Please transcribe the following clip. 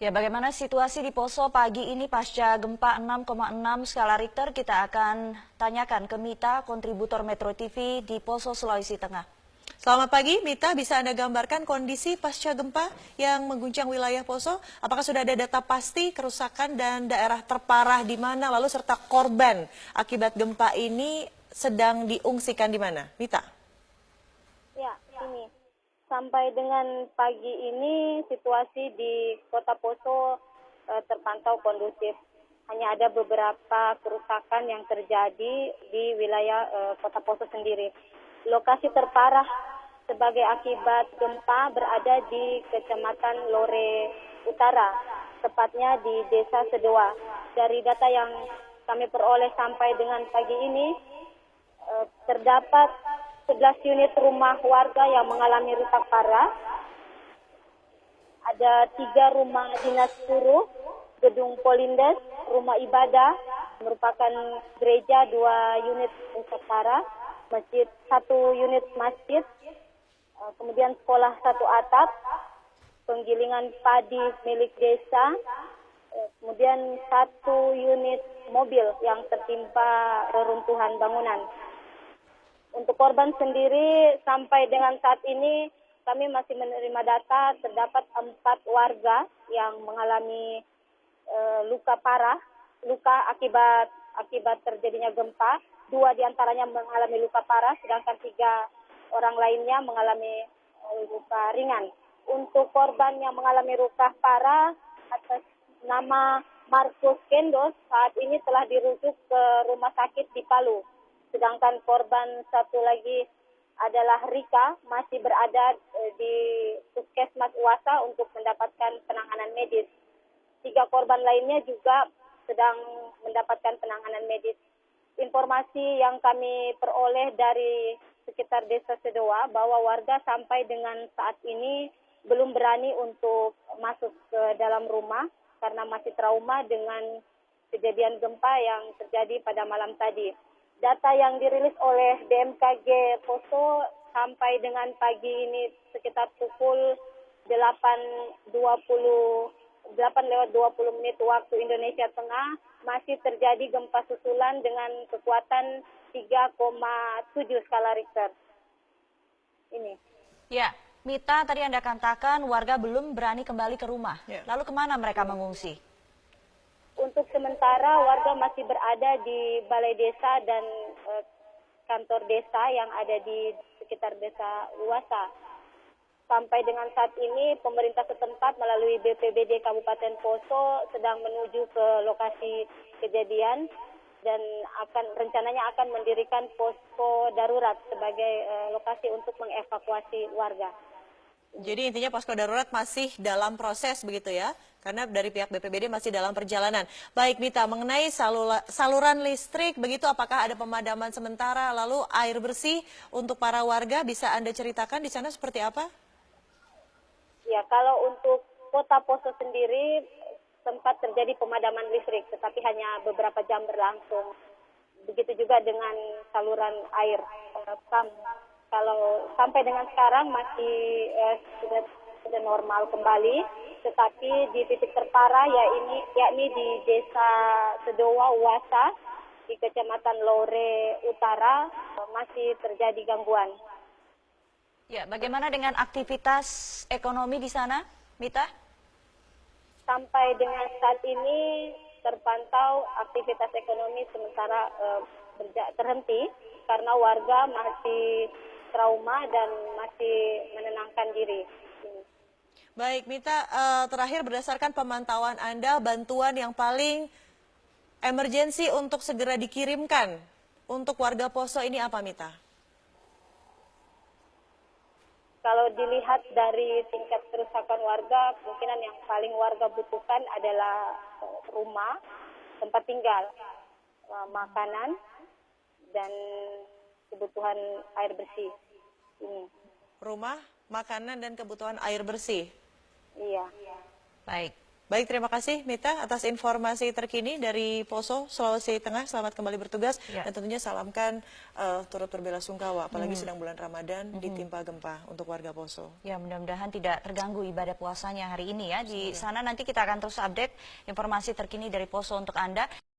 Ya, bagaimana situasi di Poso pagi ini pasca gempa 6,6 skala Richter? Kita akan tanyakan ke Mita, kontributor Metro TV di Poso, Sulawesi Tengah. Selamat pagi, Mita. Bisa Anda gambarkan kondisi pasca gempa yang mengguncang wilayah Poso? Apakah sudah ada data pasti kerusakan dan daerah terparah di mana, lalu serta korban akibat gempa ini sedang diungsikan di mana? Mita. Ya, ini. Sampai dengan pagi ini situasi di Kota Poso terpantau kondusif. Hanya ada beberapa kerusakan yang terjadi di wilayah Kota Poso sendiri. Lokasi terparah sebagai akibat gempa berada di Kecamatan Lore Utara, tepatnya di Desa Sedoa. Dari data yang kami peroleh sampai dengan pagi ini, terdapat 11 unit rumah warga yang mengalami rusak parah. Ada 3 rumah dinas buruh, gedung polindes, rumah ibadah, merupakan gereja 2 unit rusak parah, masjid 1 unit masjid, kemudian sekolah 1 atap, penggilingan padi milik desa, kemudian 1 unit mobil yang tertimpa reruntuhan bangunan. Untuk korban sendiri sampai dengan saat ini kami masih menerima data terdapat 4 warga yang mengalami luka parah, luka akibat terjadinya gempa. 2 diantaranya mengalami luka parah, sedangkan 3 orang lainnya mengalami luka ringan. Untuk korban yang mengalami luka parah atas nama Markus Kendos saat ini telah dirujuk ke rumah sakit di Palu. Sedangkan korban satu lagi adalah Rika, masih berada di Puskesmas Uwasa untuk mendapatkan penanganan medis. 3 korban lainnya juga sedang mendapatkan penanganan medis. Informasi yang kami peroleh dari sekitar Desa Sedoa bahwa warga sampai dengan saat ini belum berani untuk masuk ke dalam rumah karena masih trauma dengan kejadian gempa yang terjadi pada malam tadi. Data yang dirilis oleh BMKG Poso sampai dengan pagi ini sekitar pukul 8.20 waktu Indonesia Tengah masih terjadi gempa susulan dengan kekuatan 3,7 skala Richter. Ini. Ya, Mita, tadi Anda katakan warga belum berani kembali ke rumah. Lalu kemana mereka mengungsi? Untuk sementara warga masih berada di balai desa dan kantor desa yang ada di sekitar Desa Uwasa. Sampai dengan saat ini pemerintah setempat melalui BPBD Kabupaten Poso sedang menuju ke lokasi kejadian dan rencananya akan mendirikan posko darurat sebagai lokasi untuk mengevakuasi warga. Jadi intinya posko darurat masih dalam proses begitu ya? Karena dari pihak BPBD masih dalam perjalanan. Baik Mita, mengenai saluran listrik, begitu apakah ada pemadaman sementara, lalu air bersih untuk para warga, bisa Anda ceritakan di sana seperti apa? Ya, kalau untuk Kota Poso sendiri sempat terjadi pemadaman listrik, tetapi hanya beberapa jam berlangsung. Begitu juga dengan saluran air PAM. Kalau sampai dengan sekarang masih sudah normal kembali, tetapi di titik terparah yakni di Desa Sedoa Uwasa di Kecamatan Lore Utara masih terjadi gangguan. Ya, bagaimana dengan aktivitas ekonomi di sana, Mita? Sampai dengan saat ini terpantau aktivitas ekonomi sementara terhenti karena warga masih trauma dan masih menenangkan diri. Baik Mita, terakhir berdasarkan pemantauan Anda, bantuan yang paling emergensi untuk segera dikirimkan untuk warga Poso ini apa Mita? Kalau dilihat dari tingkat kerusakan warga, kemungkinan yang paling warga butuhkan adalah rumah, tempat tinggal, makanan, dan kebutuhan air bersih. Rumah, makanan, dan kebutuhan air bersih? Iya. Baik. Baik, terima kasih Mita atas informasi terkini dari Poso, Sulawesi Tengah. Selamat kembali bertugas dan tentunya salamkan turut berbelasungkawa, apalagi sedang bulan Ramadan ditimpa gempa untuk warga Poso. Ya, mudah-mudahan tidak terganggu ibadah puasanya hari ini ya. Di sana nanti kita akan terus update informasi terkini dari Poso untuk Anda.